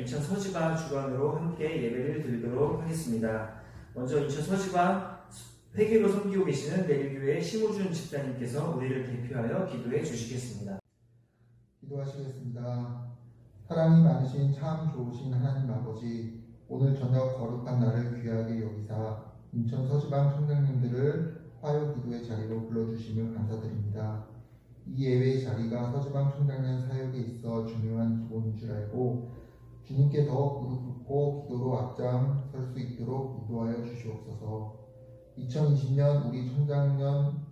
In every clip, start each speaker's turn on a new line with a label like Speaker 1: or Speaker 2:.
Speaker 1: 인천 서지방 주관으로 함께 예배를 드리도록 하겠습니다. 먼저 인천 서지방 회계로 섬기고 계시는 내일교회 심우준 집사님께서 우리를 대표하여 기도해 주시겠습니다.
Speaker 2: 기도하시겠습니다. 사랑이 많으신 참 좋으신 하나님 아버지, 오늘 저녁 거룩한 날을 귀하게 여기사 인천 서지방 총장님들을 화요 기도의 자리로 불러주심을 감사드립니다. 이 예외의 자리가 서지방 총장년 사역에 있어 중요한 기본인 줄 알고 주님께 더욱 무릎 꿇고 기도로 앞장설 수 있도록 인도하여 주시옵소서. 2020년 우리 총장년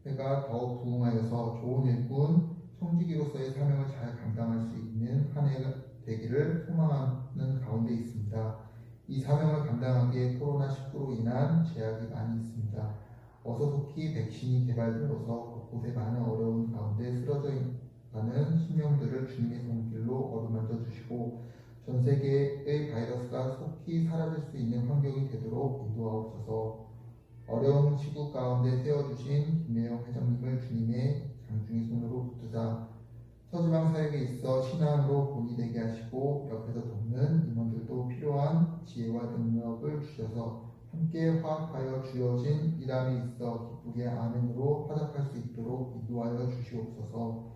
Speaker 2: 회가 더욱 부흥하여서 좋은 일꾼, 청지기로서의 사명을 잘 감당할 수 있는 한 해가 되기를 소망하는 가운데 있습니다. 이 사명을 감당하기에 코로나19로 인한 제약이 많이 있습니다. 어서 속히 백신이 개발되어서 곳곳에 많은 어려운 가운데 쓰러져 가는 신령들을 주님의 손길로 어루만져 주시고 전 세계의 바이러스가 속히 사라질 수 있는 환경이 되도록 인도하옵소서. 어려운 시국 가운데 세워주신 김혜영 회장님을 주님의 장중의 손으로 붙드사 서지방 사역에 있어 신앙으로 본이 되게 하시고 옆에서 돕는 임원들도 필요한 지혜와 능력을 주셔서 함께 화합하여 주어진 일함에 있어 기쁘게 아멘으로 화답할 수 있도록 인도하여 주시옵소서.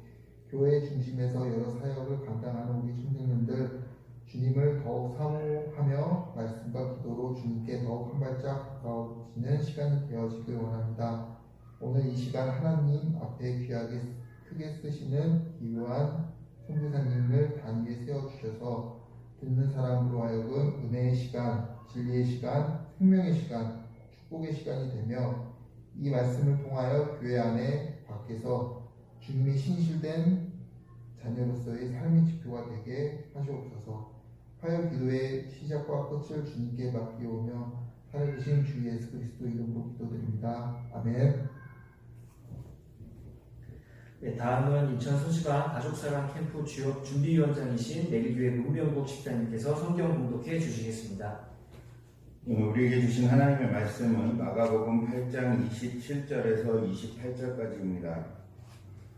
Speaker 2: 교회 중심에서 여러 사역을 감당하는 우리 청년들 주님을 더욱 사모하며 말씀과 기도로 주님께 더욱 한 발짝 가까워지는 시간이 되어지길 원합니다. 오늘 이 시간 하나님 앞에 귀하게 크게 쓰시는 기묘한 선교사님을 단위에 세워주셔서 듣는 사람으로 하여금 은혜의 시간, 진리의 시간, 생명의 시간, 축복의 시간이 되며 이 말씀을 통하여 교회 안에 밖에서 주님이 신실된 자녀로서의 삶의 지표가 되게 하시옵소서. 화요 기도의 시작과 끝을 주님께 맡기오며 살아계신 주 예수 그리스도 이름으로 기도드립니다. 아멘.
Speaker 1: 네, 다음은 인천 서지방 가족사랑 캠프 주요 준비위원장이신 내일교회 문병국 집사님께서 성경 봉독해 주시겠습니다.
Speaker 3: 우리에게 주신 하나님의 말씀은 마가복음 8장 27절에서 28절까지입니다.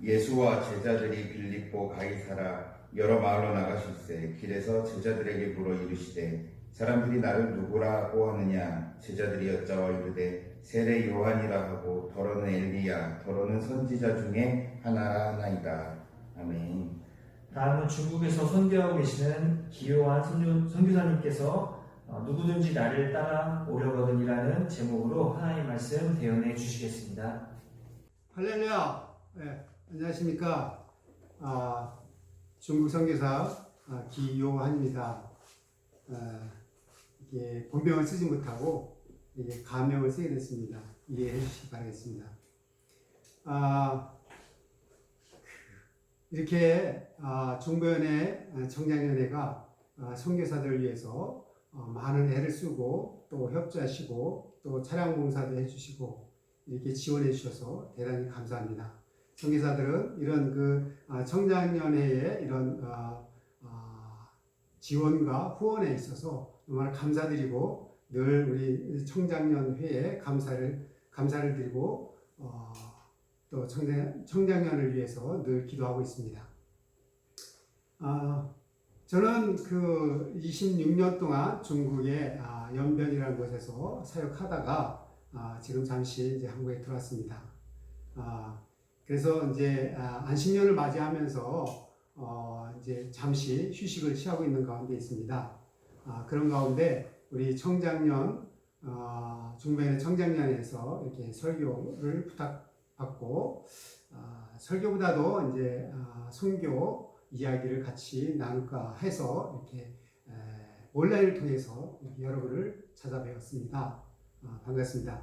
Speaker 3: 예수와 제자들이 빌립보 가이사라 여러 마을로 나가실새 길에서 제자들에게 물어 이르시되 사람들이 나를 누구라고 하느냐. 제자들이 여짜와 이르되 세례 요한이라 하고 더러는 엘리야 더러는 선지자 중에 하나라 하나이다. 아멘.
Speaker 1: 다음은 중국에서 선교하고 계시는 기요한 선교사님께서 누구든지 나를 따라오려거든이라는 제목으로 하나님의 말씀 대언해 주시겠습니다.
Speaker 4: 할렐루야. 네, 안녕하십니까. 중국 선교사 기요한입니다. 이게 본명을 쓰지 못하고 이게 가명을 쓰게 됐습니다. 이해해 주시기 바라겠습니다. 이렇게 중보연회 청장연회가 선교사들을 위해서 많은 애를 쓰고 또 협조하시고 또 차량 봉사도 해주시고 이렇게 지원해 주셔서 대단히 감사합니다. 선교사들은 이런 청장연회의 이런 지원과 후원에 있어서 정말 감사드리고 늘 우리 청장년회에 감사를 드리고 또 청장년을 위해서 늘 기도하고 있습니다. 저는 26년 동안 중국의 연변이라는 곳에서 사역하다가 지금 잠시 이제 한국에 들어왔습니다. 그래서 이제 안식년을 맞이하면서 이제 잠시 휴식을 취하고 있는 가운데 있습니다. 그런 가운데 우리 청장년 중보연회 청장년에서 이렇게 설교를 부탁받고 설교보다도 이제 선교 이야기를 같이 나눌까 해서 이렇게 온라인을 통해서 여러분을 찾아뵈었습니다. 반갑습니다.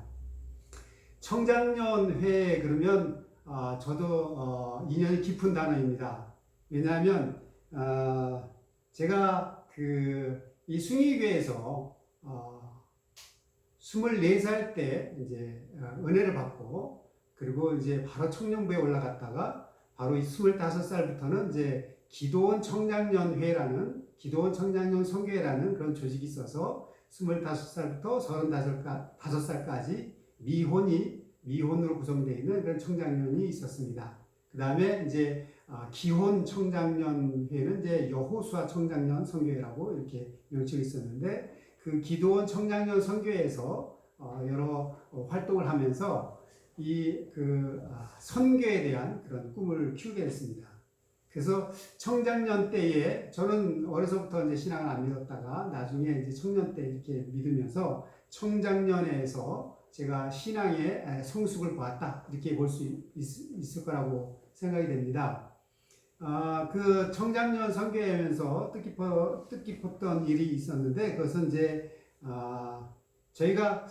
Speaker 4: 청장년회 그러면 저도 인연이 깊은 단어입니다. 왜냐하면 제가 이 숭의교회에서 24살 때 이제 은혜를 받고 그리고 이제 바로 청년부에 올라갔다가 바로 이 25살부터는 이제 기도원 청장년회라는 기도원 청장년 선교회라는 그런 조직이 있어서 25살부터 35살까지 미혼으로 구성되어 있는 그런 청장년이 있었습니다. 그 다음에 이제 기혼 청장년회는 이제 여호수아 청장년 선교회라고 이렇게 명칭이 있었는데 그 기도원 청장년 선교회에서 여러 활동을 하면서 선교에 대한 그런 꿈을 키우게 됐습니다. 그래서 청장년 때에 저는 어려서부터 이제 신앙을 안 믿었다가 나중에 이제 청년 때 이렇게 믿으면서 청장년에서 제가 신앙의 성숙을 보았다 이렇게 볼 수 있을 거라고 생각이 됩니다. 그 청장년 선교하면서 뜻깊었던 일이 있었는데 그것은 이제 저희가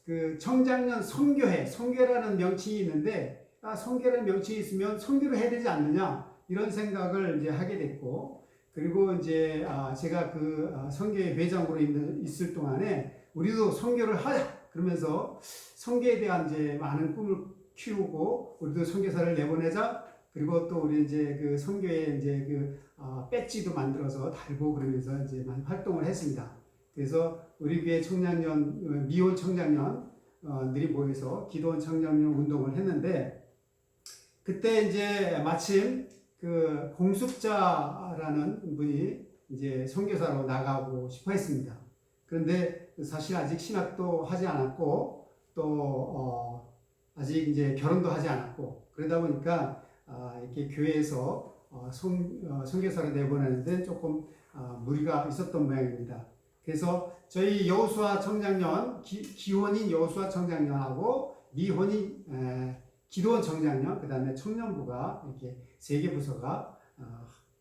Speaker 4: 그 청장년 선교라는 명칭이 있는데 선교라는 명칭이 있으면 선교를 해야 되지 않느냐 이런 생각을 이제 하게 됐고 그리고 이제 제가 그 선교회 회장으로 있을 동안에 우리도 선교를 하자 그러면서 선교에 대한 이제 많은 꿈을 키우고 우리도 선교사를 내보내자 그리고 또 우리 이제 그 선교에 이제 그 배지도 만들어서 달고 그러면서 이제 많이 활동을 했습니다. 그래서 우리 교회 청장년 미혼 청장년들이 모여서 기도원 청장년 운동을 했는데 그때 이제 마침 그 공숙자라는 분이 이제 선교사로 나가고 싶어 했습니다. 그런데 사실 아직 신학도 하지 않았고 또 아직 이제 결혼도 하지 않았고 그러다 보니까 이렇게 교회에서 선교사를 내보내는데 조금 무리가 있었던 모양입니다. 그래서 저희 여호수아 청장년 기혼인 여호수아 청장년하고 미혼인 기도원 청장년 그 다음에 청년부가 이렇게 세 개 부서가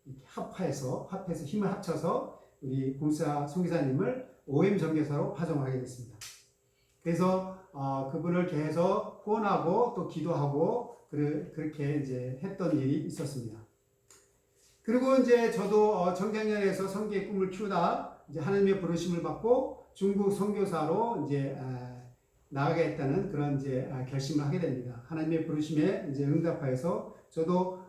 Speaker 4: 이렇게 합해서 힘을 합쳐서 우리 공사 선교사님을 OM 선교사로 파송하게 됐습니다. 그래서 그분을 계속 후원하고 또 기도하고 그렇게 이제 했던 일이 있었습니다. 그리고 이제 저도 청장년에서 선교의 꿈을 키우다 이제 하나님의 부르심을 받고 중국 선교사로 이제 나가겠다는 그런 이제 결심을 하게 됩니다. 하나님의 부르심에 이제 응답하여서 저도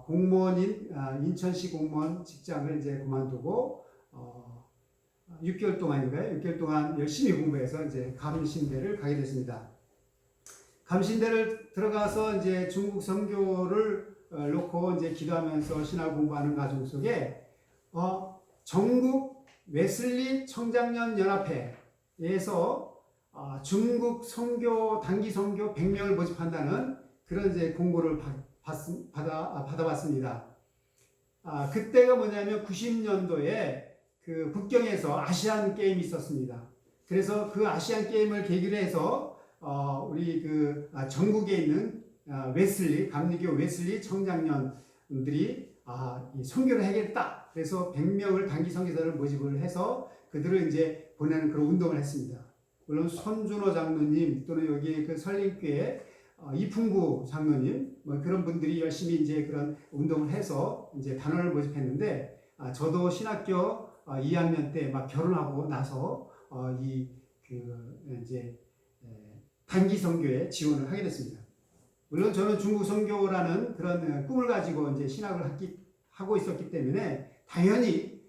Speaker 4: 공무원인 인천시 공무원 직장을 이제 그만두고 6개월 동안인가요? 6개월 동안 열심히 공부해서 이제 감신대를 가게 됐습니다. 감신대를 들어가서 이제 중국 선교를 놓고 이제 기도하면서 신학 공부하는 과정 속에 전국 웨슬리 청장년 연합회에서 중국 선교 단기 선교 100명을 모집한다는 그런 이제 공고를 받아봤습니다. 그때가 뭐냐면 90년도에 그 북경에서 아시안 게임이 있었습니다. 그래서 그 아시안 게임을 계기로 해서 우리 그 전국에 있는 웨슬리 감리교 웨슬리 청장년들이 선교를 해야겠다. 그래서 100명을 단기 선교사를 모집을 해서 그들을 이제 보내는 그런 운동을 했습니다. 물론 손준호 장로님 또는 여기 그 설림교회 이풍구 장로님 뭐 그런 분들이 열심히 이제 그런 운동을 해서 이제 단원을 모집했는데 저도 신학교 2학년 때 막 결혼하고 나서 이제 단기 선교에 지원을 하게 됐습니다. 물론 저는 중국 선교라는 그런 꿈을 가지고 이제 신학을 하고 있었기 때문에 당연히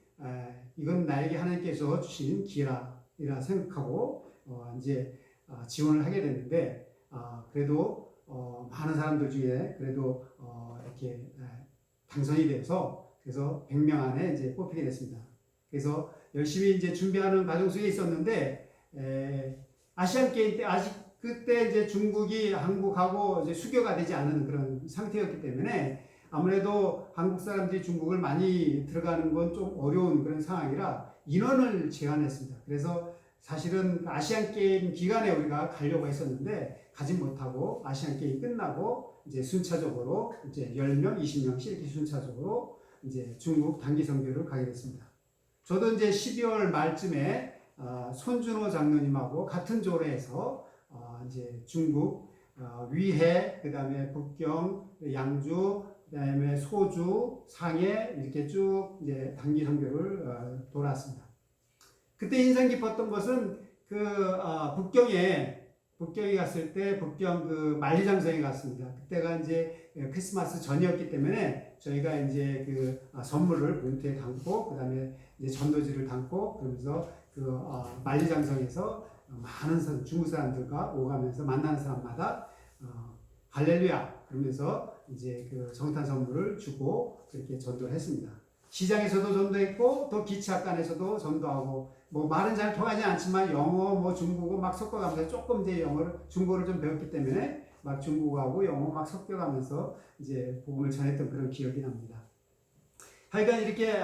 Speaker 4: 이건 나에게 하나님께서 주신 기회라 생각하고 이제 지원을 하게 됐는데 그래도 많은 사람들 중에 그래도 이렇게 당선이 돼서 그래서 100명 안에 이제 뽑히게 됐습니다. 그래서 열심히 이제 준비하는 과정 속에 있었는데 아시안 게임 때 아직 그때 이제 중국이 한국하고 이제 수교가 되지 않은 그런 상태였기 때문에 아무래도 한국 사람들이 중국을 많이 들어가는 건 좀 어려운 그런 상황이라 인원을 제한했습니다. 그래서 사실은 아시안 게임 기간에 우리가 가려고 했었는데 가지 못하고 아시안 게임 끝나고 이제 순차적으로 이제 10명, 20명씩 이렇게 순차적으로 이제 중국 단기 선교를 가게 됐습니다. 저도 이제 12월 말쯤에 손준호 장로님하고 같은 조례에서 이제 중국 위해, 그 다음에 북경, 양주, 그 다음에 소주, 상해 이렇게 쭉 이제 단기 선교를 돌았습니다. 그때 인상 깊었던 것은 그 북경에 갔을 때 북경 그 만리장성에 갔습니다. 그때가 이제 크리스마스 전이었기 때문에 저희가 이제 그 선물을 봉투에 담고 그 다음에 이제 전도지를 담고 그러면서 그 만리장성에서 많은 중국 사람들과 오가면서 만나는 사람마다 할렐루야 그러면서 이제 그 정탄 선물을 주고 그렇게 전도를 했습니다. 시장에서도 전도했고 또 기차간에서도 전도하고 뭐 말은 잘 통하지 않지만 영어 뭐 중국어 막 섞어가면서 조금 이제 중국어를 좀 배웠기 때문에 막 중국어하고 영어 막 섞여가면서 이제 복음을 전했던 그런 기억이 납니다. 하여간 이렇게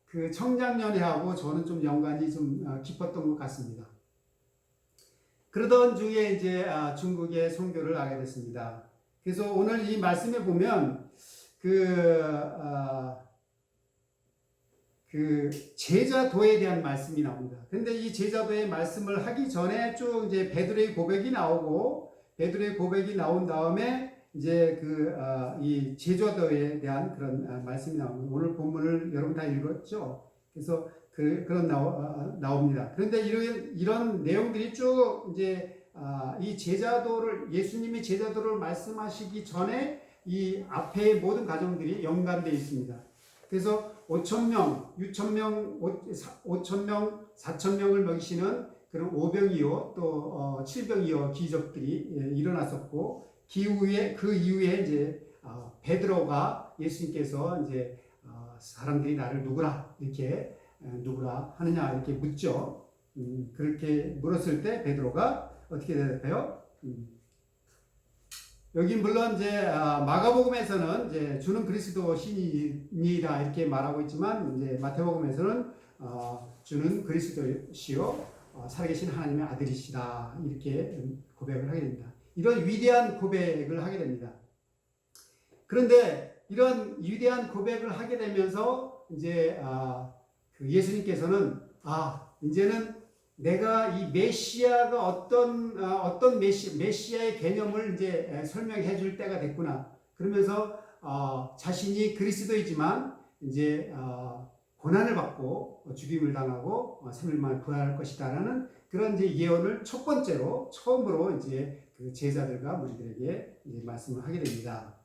Speaker 4: 그 청장년회하고 저는 좀 연관이 좀 깊었던 것 같습니다. 그러던 중에 이제 중국에 선교를 가게 됐습니다. 그래서 오늘 이 말씀에 보면 그 제자도에 대한 말씀이 나옵니다. 근데 이 제자도의 말씀을 하기 전에 쭉 이제 베드로의 고백이 나오고 베드로의 고백이 나온 다음에 이제 이 제자도에 대한 그런 말씀이 나옵니다. 오늘 본문을 여러분 다 읽었죠? 그래서 그런 나옵니다. 그런데 이런 내용들이 쭉 이제 이 제자도를 예수님이 제자도를 말씀하시기 전에 이 앞에 모든 가정들이 연관되어 있습니다. 그래서 5,000명, 6,000명, 5,000명, 4,000명을 먹이시는 그런 오병이어 또 칠병이어 기적들이 일어났었고 그 이후에 이제 베드로가 예수님께서 이제 사람들이 나를 누구라 이렇게 누구라 하느냐 이렇게 묻죠. 그렇게 물었을 때 베드로가 어떻게 대답해요? 여기 물론 이제 마가복음에서는 이제 주는 그리스도 신이니이다 이렇게 말하고 있지만 이제 마태복음에서는 주는 그리스도시요 살아계신 하나님의 아들이시다 이렇게 고백을 하게 됩니다. 이런 위대한 고백을 하게 됩니다. 그런데 이런 위대한 고백을 하게 되면서 이제 그 예수님께서는 이제는 내가 이 메시아가 어떤 메시아의 개념을 이제 설명해 줄 때가 됐구나. 그러면서 자신이 그리스도이지만 이제 고난을 받고 죽임을 당하고 3일 만에 부활할 것이다라는 그런 이제 예언을 첫 번째로 처음으로 이제 그 제자들과 무리들에게 이제 말씀을 하게 됩니다.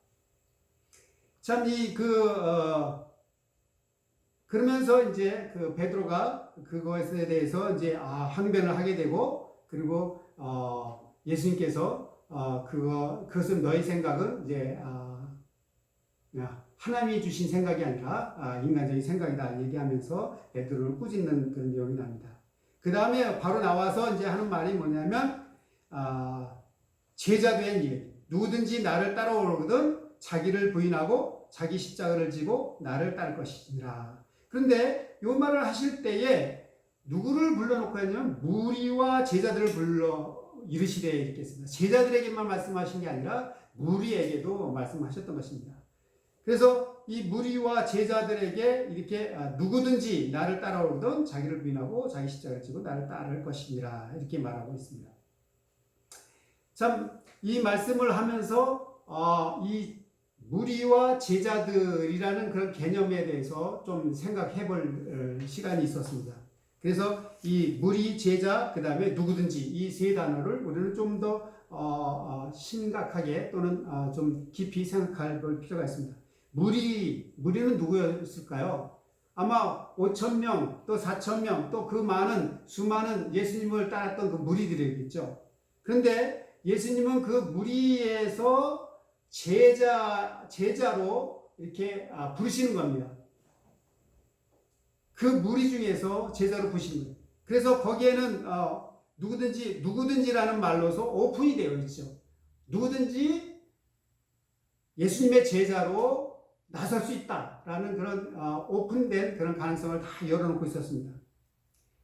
Speaker 4: 참 그러면서 이제 그 베드로가 그것에 대해서 이제 항변을 하게 되고 그리고 예수님께서 그것은 너희 생각은 이제 하나님이 주신 생각이 아니라 인간적인 생각이다 얘기하면서 베드로를 꾸짖는 그런 내용이 납니다. 그 다음에 바로 나와서 이제 하는 말이 뭐냐면 제자 된 일, 누구든지 나를 따라오거든 자기를 부인하고 자기 십자가를 지고 나를 따를 것이니라. 그런데 이 말을 하실 때에 누구를 불러놓고 했냐면 무리와 제자들을 불러 이르시되 이렇게 했습니다. 제자들에게만 말씀하신 게 아니라 무리에게도 말씀하셨던 것입니다. 그래서 이 무리와 제자들에게 이렇게 누구든지 나를 따라오거든 자기를 부인하고 자기 십자가를 지고 나를 따를 것이니라 이렇게 말하고 있습니다. 참 이 말씀을 하면서 이 무리와 제자들이라는 그런 개념에 대해서 좀 생각해 볼 시간이 있었습니다. 그래서 이 무리, 제자, 그 다음에 누구든지 이 세 단어를 우리는 좀 더 심각하게 또는 좀 깊이 생각해 볼 필요가 있습니다. 무리는 누구였을까요? 아마 5,000명, 또 4,000명, 또 그 수많은 예수님을 따랐던 그 무리들이겠죠. 그런데 예수님은 그 무리에서 제자로 이렇게 부르시는 겁니다. 그 무리 중에서 제자로 부르시는 거예요. 그래서 거기에는 누구든지라는 말로서 오픈이 되어 있죠. 누구든지 예수님의 제자로 나설 수 있다라는 그런 오픈된 그런 가능성을 다 열어놓고 있었습니다.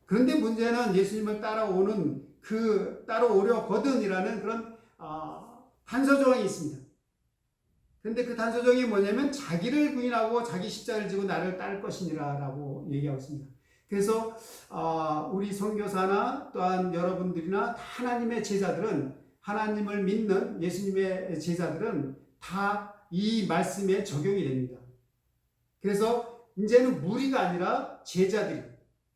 Speaker 4: 그런데 문제는 예수님을 따라오려거든이라는 그런 단서 조항이 있습니다. 그런데 그 단서 조항이 뭐냐면 자기를 부인하고 자기 십자가를 지고 나를 따를 것이니라 라고 얘기하고 있습니다. 그래서 우리 선교사나 또한 여러분들이나 하나님의 제자들은 하나님을 믿는 예수님의 제자들은 다 이 말씀에 적용이 됩니다. 그래서 이제는 무리가 아니라 제자들이.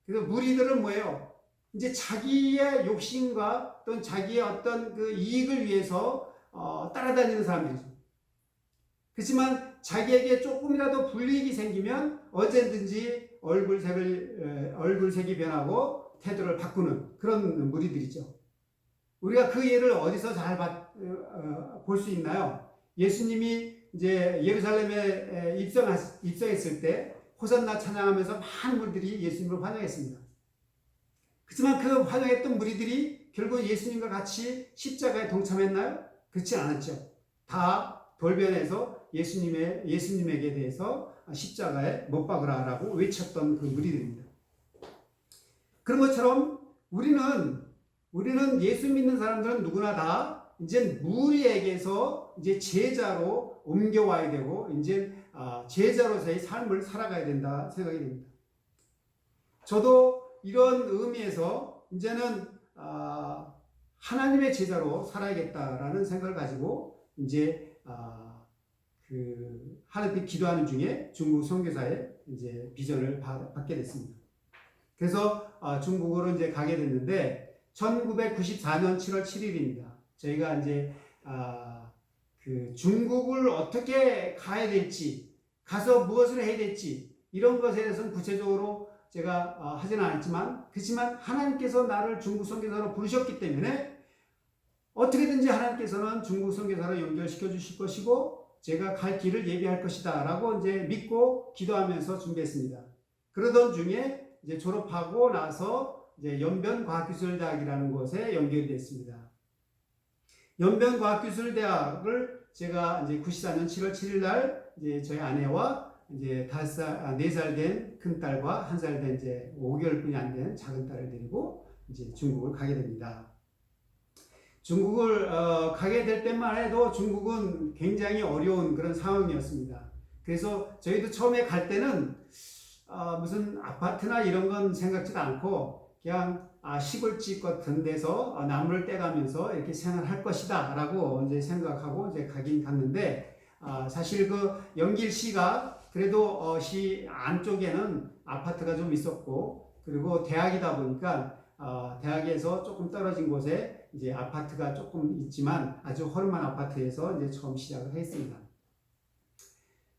Speaker 4: 그래서 무리들은 뭐예요? 이제 자기의 욕심과 또는 자기의 어떤 그 이익을 위해서 따라다니는 사람들이죠. 그렇지만 자기에게 조금이라도 불이익이 생기면 언제든지 얼굴색이 변하고 태도를 바꾸는 그런 무리들이죠. 우리가 그 예를 어디서 잘 볼 수 있나요? 예수님이 이제 예루살렘에 입성했을 때 호산나 찬양하면서 많은 무리들이 예수님을 환영했습니다. 그렇지만 그 환영했던 무리들이 결국 예수님과 같이 십자가에 동참했나요? 그렇지 않았죠. 다 돌변해서 예수님에게 대해서 십자가에 못 박으라라고 외쳤던 그 무리들입니다. 그런 것처럼 우리는 예수 믿는 사람들은 누구나 다 이제 무리에게서 이제 제자로 옮겨와야 되고 이제 제자로서의 삶을 살아가야 된다 생각이 됩니다. 저도 이런 의미에서 이제는 하나님의 제자로 살아야겠다라는 생각을 가지고 이제 하나님께 기도하는 중에 중국 선교사의 이제 비전을 받게 됐습니다. 그래서 중국으로 이제 가게 됐는데 1994년 7월 7일입니다. 저희가 이제 중국을 어떻게 가야 될지, 가서 무엇을 해야 될지 이런 것에 대해서는 구체적으로 제가 하지는 않았지만, 그렇지만 하나님께서 나를 중국 선교사로 부르셨기 때문에 어떻게든지 하나님께서는 중국 선교사로 연결시켜 주실 것이고 제가 갈 길을 예비할 것이다 라고 이제 믿고 기도하면서 준비했습니다. 그러던 중에 이제 졸업하고 나서 이제 연변과학기술대학이라는 곳에 연결이 됐습니다. 연변과학기술대학을 제가 이제 94년 7월 7일 날 이제 저희 아내와 이제 4살 된 큰딸과 1살 된 이제 5개월뿐이 안 된 작은 딸을 데리고 이제 중국을 가게 됩니다. 중국을 가게 될 때만 해도 중국은 굉장히 어려운 그런 상황이었습니다. 그래서 저희도 처음에 갈 때는 무슨 아파트나 이런 건 생각지도 않고 그냥 시골집 같은 데서 나무를 떼가면서 이렇게 생활할 것이다 라고 이제 생각하고 이제 가긴 갔는데, 사실 그 연길시가 그래도 시 안쪽에는 아파트가 좀 있었고, 그리고 대학이다 보니까 대학에서 조금 떨어진 곳에 이제 아파트가 조금 있지만 아주 허름한 아파트에서 이제 처음 시작을 했습니다.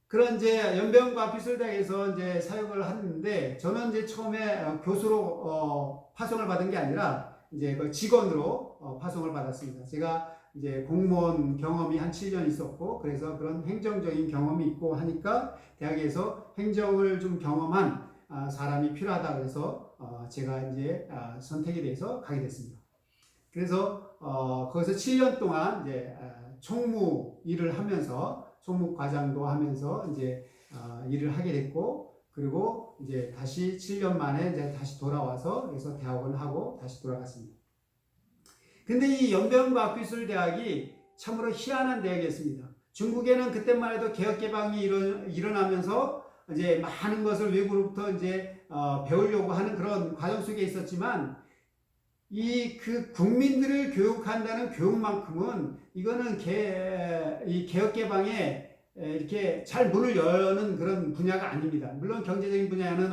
Speaker 4: 그런 이제 연변과학기술대학에서 이제 사역을 했는데, 저는 이제 처음에 교수로 파송을 받은 게 아니라 이제 그 직원으로 파송을 받았습니다. 제가 이제 공무원 경험이 한 7년 있었고, 그래서 그런 행정적인 경험이 있고 하니까 대학에서 행정을 좀 경험한 사람이 필요하다 그래서 제가 이제 선택이 돼서 가게 됐습니다. 그래서 거기서 7년 동안 이제 총무 일을 하면서 총무 과장도 하면서 이제 일을 하게 됐고, 그리고 이제 다시 7년 만에 이제 다시 돌아와서 그래서 대학원 하고 다시 돌아갔습니다. 근데 이 연변과학기술대학이 참으로 희한한 대학이었습니다. 중국에는 그때만 해도 개혁개방이 일어나면서 이제 많은 것을 외국으로부터 이제 배우려고 하는 그런 과정 속에 있었지만, 국민들을 교육한다는 교육만큼은 이거는 이 개혁개방에 이렇게 잘 문을 여는 그런 분야가 아닙니다. 물론 경제적인 분야는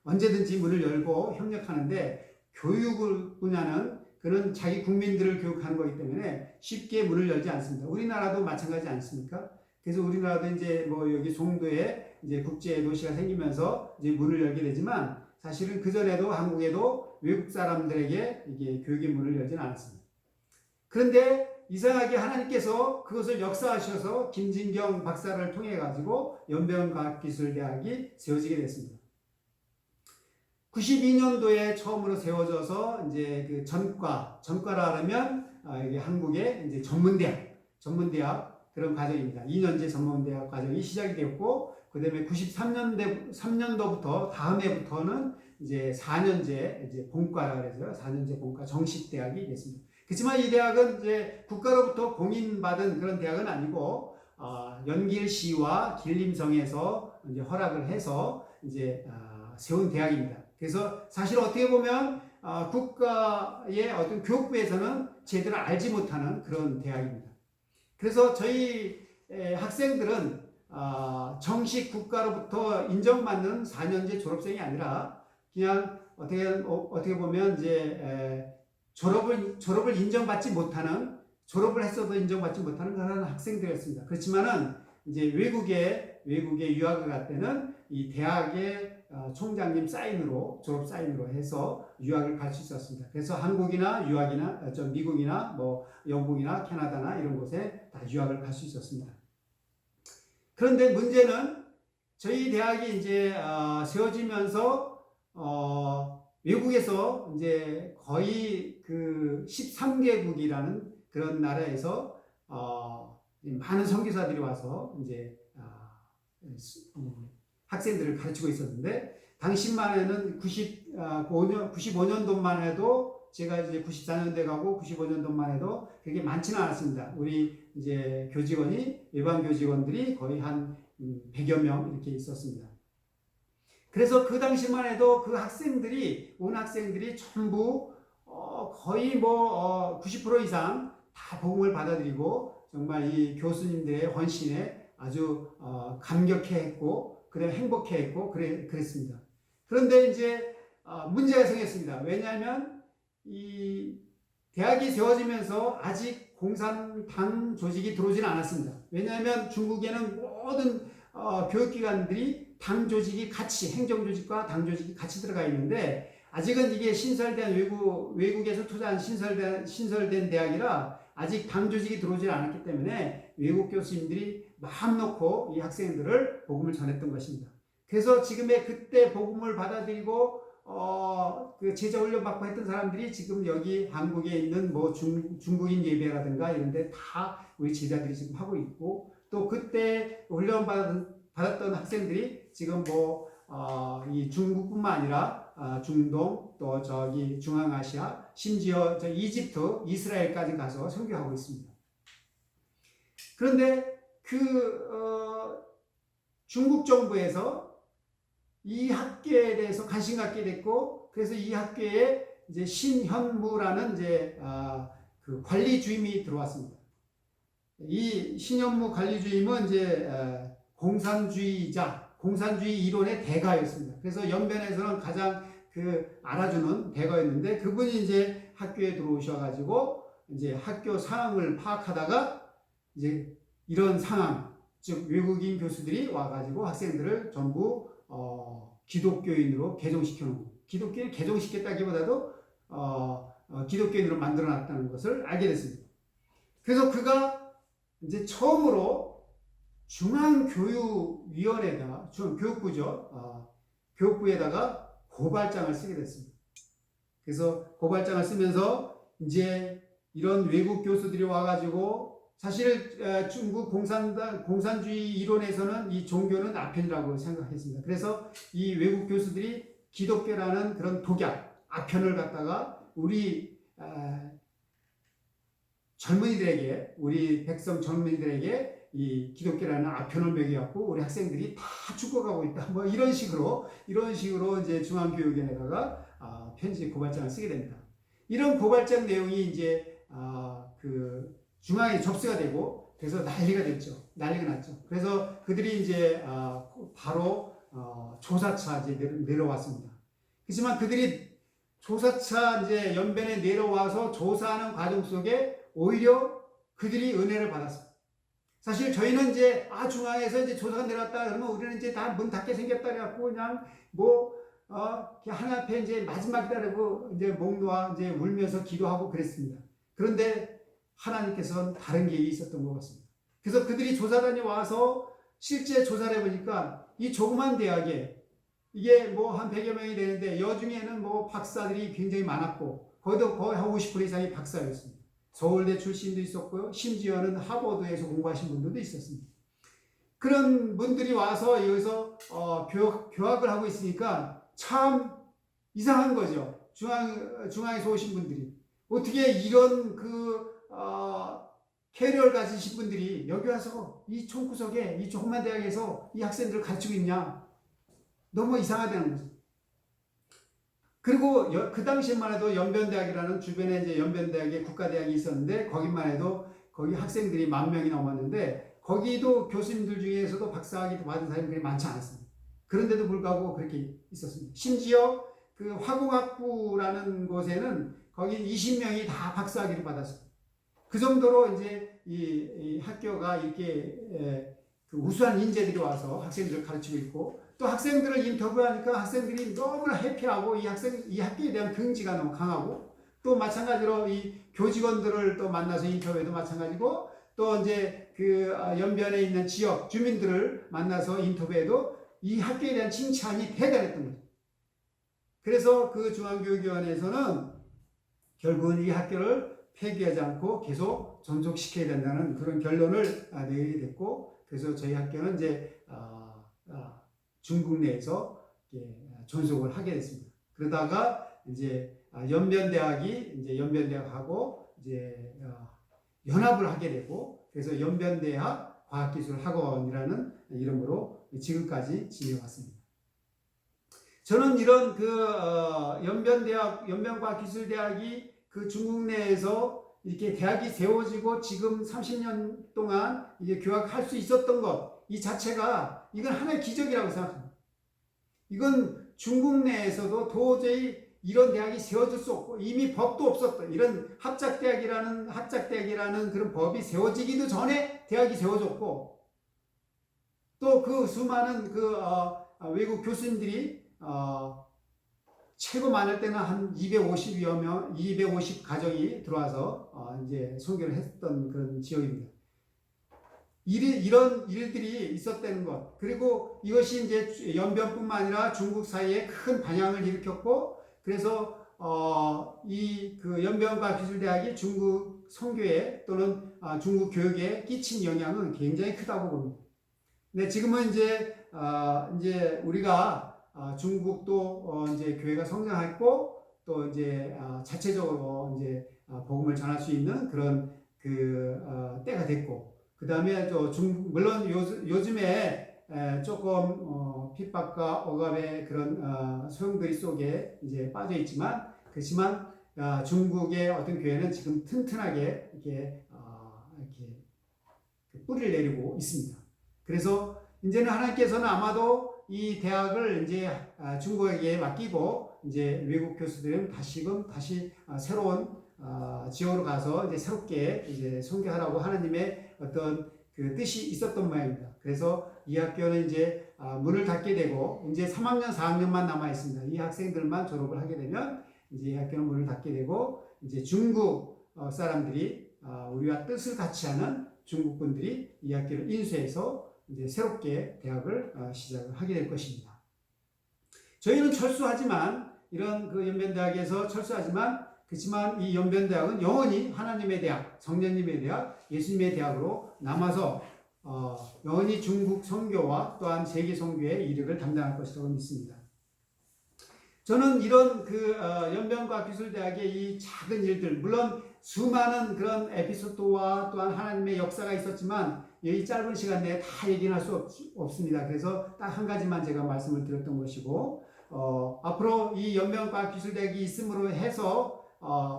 Speaker 4: 언제든지 문을 열고 협력하는데, 교육 분야는 그런 자기 국민들을 교육하는 거기 때문에 쉽게 문을 열지 않습니다. 우리나라도 마찬가지지 않습니까? 그래서 우리나라도 이제 뭐 여기 송도에 이제 국제 도시가 생기면서 이제 문을 열게 되지만, 사실은 그전에도 한국에도 외국 사람들에게 이게 교육의 문을 열지는 않았습니다. 그런데 이상하게 하나님께서 그것을 역사하셔서 김진경 박사를 통해 가지고 연변과학기술대학이 세워지게 됐습니다. 92년도에 처음으로 세워져서 이제 그 전과라 하면 이게 한국의 이제 전문대학 그런 과정입니다. 2년제 전문대학 과정이 시작이 되었고, 그 다음에 93년도부터 다음 해부터는 이제 4년제 이제 본과라 그래서 4년제 본과 정식 대학이 됐습니다. 그렇지만 이 대학은 이제 국가로부터 공인받은 그런 대학은 아니고 연길시와 길림성에서 이제 허락을 해서 이제 세운 대학입니다. 그래서 사실 어떻게 보면 국가의 어떤 교육부에서는 제대로 알지 못하는 그런 대학입니다. 그래서 저희 학생들은 정식 국가로부터 인정받는 4년제 졸업생이 아니라 그냥 어떻게 보면 이제 졸업을 인정받지 못하는, 졸업을 했어도 인정받지 못하는 그런 학생들이었습니다. 그렇지만은 이제 외국에 유학을 갈 때는 이 대학의 총장님 사인으로, 졸업 사인으로 해서 유학을 갈 수 있었습니다. 그래서 한국이나 미국이나 뭐 영국이나 캐나다나 이런 곳에 다 유학을 갈 수 있었습니다. 그런데 문제는 저희 대학이 이제 세워지면서 외국에서 이제 거의 그 13개국이라는 그런 나라에서 많은 선교사들이 와서 이제 학생들을 가르치고 있었는데, 당시만 해는 95년도만 해도, 제가 이제 94년대 가고 95년도만 해도 그게 많지는 않았습니다. 우리 이제 교직원이, 일반 교직원들이 거의 한 100여 명 이렇게 있었습니다. 그래서 그 당시만 해도 그 학생들이, 온 학생들이 전부 거의 90% 이상 다 복음을 받아들이고, 정말 이 교수님들의 헌신에 아주 감격해했고, 그래 행복해했고, 그랬습니다. 그런데 이제 문제가 생겼습니다. 왜냐하면 이 대학이 세워지면서 아직 공산당 조직이 들어오지는 않았습니다. 왜냐하면 중국에는 모든 교육기관들이 당 조직이 같이, 행정 조직과 당 조직이 같이 들어가 있는데, 아직은 이게 신설된 외국에서 투자한 신설된 대학이라 아직 당 조직이 들어오지 않았기 때문에 외국 교수님들이 마음 놓고 이 학생들을 복음을 전했던 것입니다. 그래서 지금의 그때 복음을 받아들이고 그 제자 훈련 받고 했던 사람들이 지금 여기 한국에 있는 뭐 중국인 예배라든가 이런데 다 우리 제자들이 지금 하고 있고, 또 그때 훈련 받았던 학생들이 지금 이 중국뿐만 아니라 중동, 또 저기 중앙아시아, 심지어 저 이집트, 이스라엘까지 가서 선교하고 있습니다. 그런데 중국 정부에서 이 학교에 대해서 관심 갖게 됐고, 그래서 이 학교에 이제 신현무라는 이제 그 관리 주임이 들어왔습니다. 이 신현무 관리 주임은 이제 공산주의 이론의 대가였습니다. 그래서 연변에서는 가장 알아주는 대가였는데, 그분이 이제 학교에 들어오셔가지고 이제 학교 상황을 파악하다가 이제 이런 상황, 즉 외국인 교수들이 와가지고 학생들을 전부 기독교인으로 개종시켜놓은 거예요. 기독교인을 개종시켰다기보다도 기독교인으로 만들어놨다는 것을 알게 됐습니다. 그래서 그가 이제 처음으로 중앙교육위원회에다가, 교육부죠. 교육부에다가 고발장을 쓰게 됐습니다. 그래서 고발장을 쓰면서 이제 이런 외국 교수들이 와가지고, 사실 중국 공산주의 이론에서는 이 종교는 아편이라고 생각했습니다. 그래서 이 외국 교수들이 기독교라는 그런 독약, 아편을 갖다가 우리 젊은이들에게, 우리 백성 젊은이들에게 이 기독교라는 아편을 먹여갖고 우리 학생들이 다 죽어가고 있다. 뭐 이런 식으로 이제 중앙교육위원회에다가 편지 고발장을 쓰게 됩니다. 이런 고발장 내용이 이제 중앙에 접수가 되고, 그래서 난리가 났죠. 그래서 그들이 이제 바로 조사차 이제 내려왔습니다. 그렇지만 그들이 조사차 이제 연변에 내려와서 조사하는 과정 속에 오히려 그들이 은혜를 받았습니다. 사실 저희는 이제 중앙에서 이제 조사가 내려왔다 그러면 우리는 이제 다 문 닫게 생겼다 그래갖고 그냥 하나님 앞에 이제 마지막이다라고 이제 목 놓아 이제 울면서 기도하고 그랬습니다. 그런데 하나님께서는 다른 계획이 있었던 것 같습니다. 그래서 그들이 조사단이 와서 실제 조사를 해보니까 이 조그만 대학에 이게 한 100여 명이 되는데 여중에는 박사들이 굉장히 많았고, 거의 한 50% 이상이 박사였습니다. 서울대 출신도 있었고요. 심지어는 하버드에서 공부하신 분들도 있었습니다. 그런 분들이 와서 여기서 교학을 하고 있으니까 참 이상한 거죠. 중앙에서 오신 분들이. 어떻게 이런 캐리어를 가지신 분들이 여기 와서 이 총구석에 이 조그만 대학에서 이 학생들을 가르치고 있냐. 너무 이상하다는 거죠. 그리고 그 당시에만 해도 연변대학이라는 주변에 이제 연변대학에 국가대학이 있었는데, 거기만 해도 거기 학생들이 10,000명이 넘었는데, 거기도 교수님들 중에서도 박사학위 받은 사람들이 많지 않았습니다. 그런데도 불구하고 그렇게 있었습니다. 심지어 그 화공학부라는 곳에는 거기 20명이 다 박사학위를 받았습니다. 그 정도로 이제 이 학교가 이렇게 우수한 인재들이 와서 학생들을 가르치고 있고, 또 학생들을 인터뷰하니까 학생들이 너무나 해피하고 이 학교에 대한 긍지가 너무 강하고, 또 마찬가지로 이 교직원들을 또 만나서 인터뷰해도 마찬가지고, 또 이제 그 연변에 있는 지역 주민들을 만나서 인터뷰해도 이 학교에 대한 칭찬이 대단했던 거죠. 그래서 그 중앙교육위원회에서는 결국은 이 학교를 폐기하지 않고 계속 존속시켜야 된다는 그런 결론을 내리게 됐고, 그래서 저희 학교는 이제 중국 내에서 존속을 하게 됐습니다. 그러다가 이제 연변대학이 이제 연변대학하고 이제 연합을 하게 되고, 그래서 연변대학 과학기술학원이라는 이름으로 지금까지 지내왔습니다. 저는 이런 그 연변대학, 연변과학기술대학이 그 중국 내에서 이렇게 대학이 세워지고 지금 30년 동안 이제 교학할 수 있었던 것, 이 자체가 이건 하나의 기적이라고 생각합니다. 이건 중국 내에서도 도저히 이런 대학이 세워질 수 없고 이미 법도 없었던 이런 합작대학이라는 그런 법이 세워지기도 전에 대학이 세워졌고, 또 그 수많은 그 외국 교수님들이 최고 많을 때는 한 250여 명, 250 가정이 들어와서 이제 선교를 했던 그런 지역입니다. 이런 일들이 있었다는 것, 그리고 이것이 이제 연변뿐만 아니라 중국 사이에 큰 반향을 일으켰고, 그래서 이 그 연변과학기술대학이 중국 선교에 또는 중국 교육에 끼친 영향은 굉장히 크다고 봅니다. 근데 지금은 이제 우리가 중국도 이제 교회가 성장했고, 또 이제 자체적으로 이제 복음을 전할 수 있는 그런 그 때가 됐고, 그 다음에 또 물론 요즘에 조금 핍박과 억압의 그런 소용돌이 속에 이제 빠져 있지만, 그렇지만 중국의 어떤 교회는 지금 튼튼하게 이렇게 뿌리를 내리고 있습니다. 그래서 이제는 하나님께서는 아마도 이 대학을 이제 중국에게 맡기고, 이제 외국 교수들은 다시 새로운 지역으로 가서 이제 새롭게 이제 선교하라고 하나님의 어떤 그 뜻이 있었던 모양입니다. 그래서 이 학교는 이제 문을 닫게 되고, 이제 3학년, 4학년만 남아 있습니다. 이 학생들만 졸업을 하게 되면 이제 이 학교는 문을 닫게 되고, 이제 중국 사람들이 우리와 뜻을 같이 하는 중국 분들이 이 학교를 인수해서 이제 새롭게 대학을 시작을 하게 될 것입니다. 저희는 철수하지만, 이런 그 연변대학에서 철수하지만, 그렇지만 이 연변대학은 영원히 하나님의 대학, 성령님의 대학, 예수님의 대학으로 남아서 영원히 중국 선교와 또한 세계 선교의 이력을 담당할 것이라고 믿습니다. 저는 이런 그 연변과학기술대학의 이 작은 일들, 물론 수많은 그런 에피소드와 또한 하나님의 역사가 있었지만 이 짧은 시간 내에 다 얘기는 할 수 없습니다. 그래서 딱 한 가지만 제가 말씀을 드렸던 것이고, 앞으로 이 연변과학기술대학이 있음으로 해서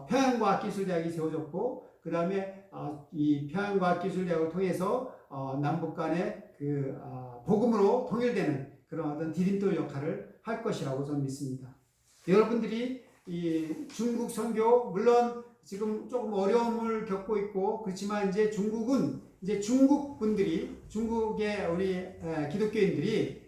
Speaker 4: 평양과학기술대학이 세워졌고, 그 다음에 이 평양과학기술대학을 통해서 남북 간의 그 복음으로 통일되는 그런 어떤 디딤돌 역할을 할 것이라고 저는 믿습니다. 여러분들이 이 중국 선교, 물론 지금 조금 어려움을 겪고 있고, 그렇지만 이제 중국은 이제 중국 분들이, 중국의 우리 기독교인들이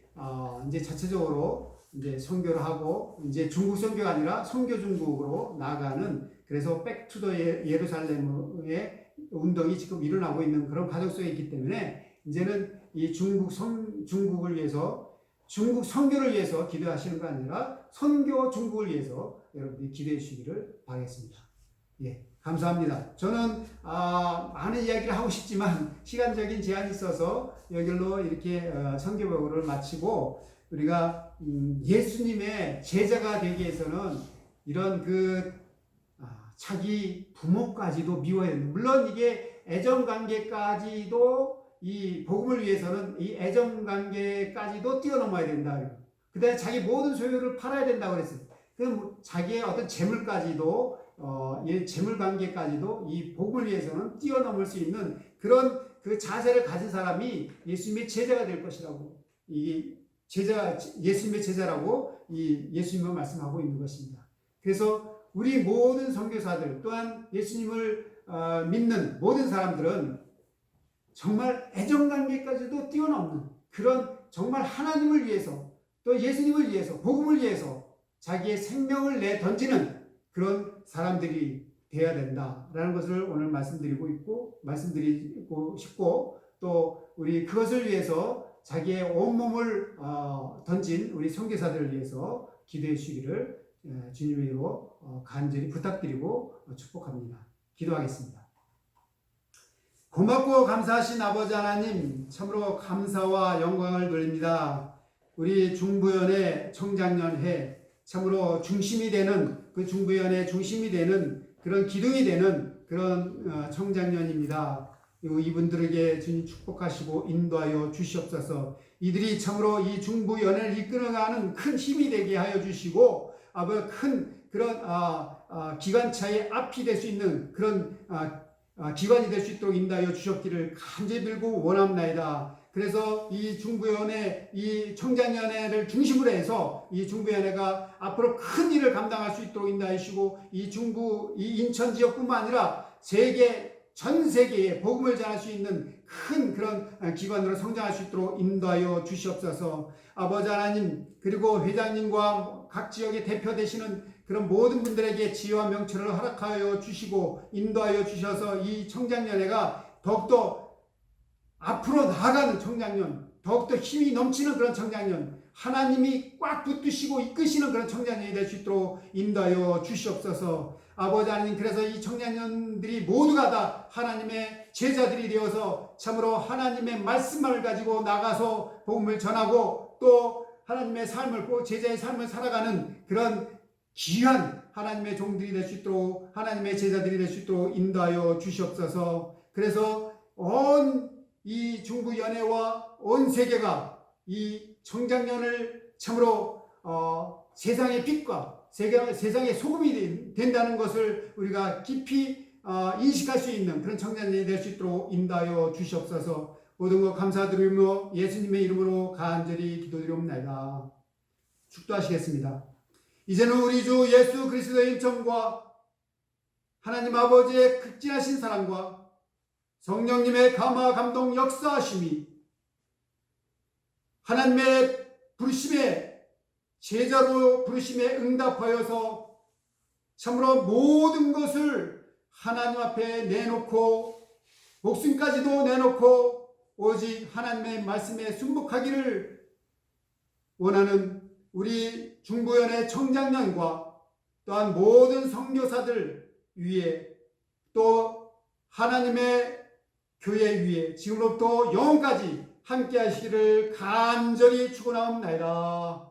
Speaker 4: 이제 자체적으로 이제 선교를 하고, 이제 중국 선교가 아니라 선교 중국으로 나아가는, 그래서 백투더 예루살렘의 운동이 지금 일어나고 있는 그런 과정 속에 있기 때문에, 이제는 이 중국을 위해서, 중국 선교를 위해서 기도하시는 거 아니라 선교 중국을 위해서 여러분들이 기도해 주시기를 바라겠습니다. 예, 감사합니다. 저는 많은 이야기를 하고 싶지만 시간적인 제한이 있어서 여기로 이렇게 선교복을 마치고, 우리가 예수님의 제자가 되기 위해서는 이런 그 자기 부모까지도 미워야 됩니다. 물론 이게 애정관계까지도, 이 복음을 위해서는 이 애정관계까지도 뛰어넘어야 된다. 그 다음에 자기 모든 소유를 팔아야 된다고 그랬어요. 그럼 자기의 어떤 재물까지도, 재물관계까지도 이 복음을 위해서는 뛰어넘을 수 있는 그런 그 자세를 가진 사람이 예수님의 제자가 될 것이라고, 예수님의 제자라고 이 예수님은 말씀하고 있는 것입니다. 그래서 우리 모든 선교사들, 또한 예수님을 믿는 모든 사람들은 정말 애정관계까지도 뛰어넘는 그런, 정말 하나님을 위해서, 또 예수님을 위해서, 복음을 위해서 자기의 생명을 내 던지는 그런 사람들이 돼야 된다라는 것을 오늘 말씀드리고 싶고, 또 우리 그것을 위해서 자기의 온몸을 던진 우리 선교사들을 위해서 기도해 주시기를 주님의 이름으로 간절히 부탁드리고 축복합니다. 기도하겠습니다. 고맙고 감사하신 아버지 하나님, 참으로 감사와 영광을 돌립니다. 우리 중부연의 청장년회, 참으로 중심이 되는, 그 중부연의 중심이 되는 그런 기둥이 되는 그런 청장년입니다. 그리고 이분들에게 주님 축복하시고 인도하여 주시옵소서. 이들이 참으로 이 중부연회를 이끌어가는 큰 힘이 되게 하여 주시고, 큰 그런 기관차의 앞이 될 수 있는 그런 기관이 될 수 있도록 인도하여 주셨기를 간절히 빌고 원합나이다. 그래서 이 중부연회, 이 청장연회를 중심으로 해서 이 중부연회가 앞으로 큰 일을 감당할 수 있도록 인도하여 주시고, 이 인천 지역뿐만 아니라 전 세계에 복음을 전할 수 있는 큰 그런 기관으로 성장할 수 있도록 인도하여 주시옵소서. 아버지 하나님, 그리고 회장님과 각 지역의 대표 되시는 그런 모든 분들에게 지혜와 명철을 허락하여 주시고 인도하여 주셔서 이 청장연회가 더욱더 앞으로 나아가는 청장년, 더욱더 힘이 넘치는 그런 청장년, 하나님이 꽉 붙드시고 이끄시는 그런 청장년이 될 수 있도록 인도하여 주시옵소서. 아버지 하나님, 그래서 이 청장년들이 모두가 다 하나님의 제자들이 되어서 참으로 하나님의 말씀을 가지고 나가서 복음을 전하고 또 하나님의 삶을, 제자의 삶을 살아가는 그런 귀한 하나님의 종들이 될 수 있도록, 하나님의 제자들이 될 수 있도록 인도하여 주시옵소서. 그래서 온 이 중부연회와 온 세계가 이 청장년을 참으로 세상의 빛과 세상의 소금이 된다는 것을 우리가 깊이 인식할 수 있는 그런 청장년이 될 수 있도록 인도하여 주시옵소서. 모든 것 감사드리며 예수님의 이름으로 간절히 기도드리옵나이다. 축도하시겠습니다. 이제는 우리 주 예수 그리스도의 인천과 하나님 아버지의 극진하신 사랑과 성령님의 감화 감동 역사하심이 하나님의 부르심에, 제자로 부르심에 응답하여서 참으로 모든 것을 하나님 앞에 내놓고 목숨까지도 내놓고 오직 하나님의 말씀에 순복하기를 원하는 우리 중부연의 청장년과 또한 모든 선교사들 위에, 또 하나님의 교회 위에 지금부터 영원까지 함께 하시기를 간절히 축원하옵나이다.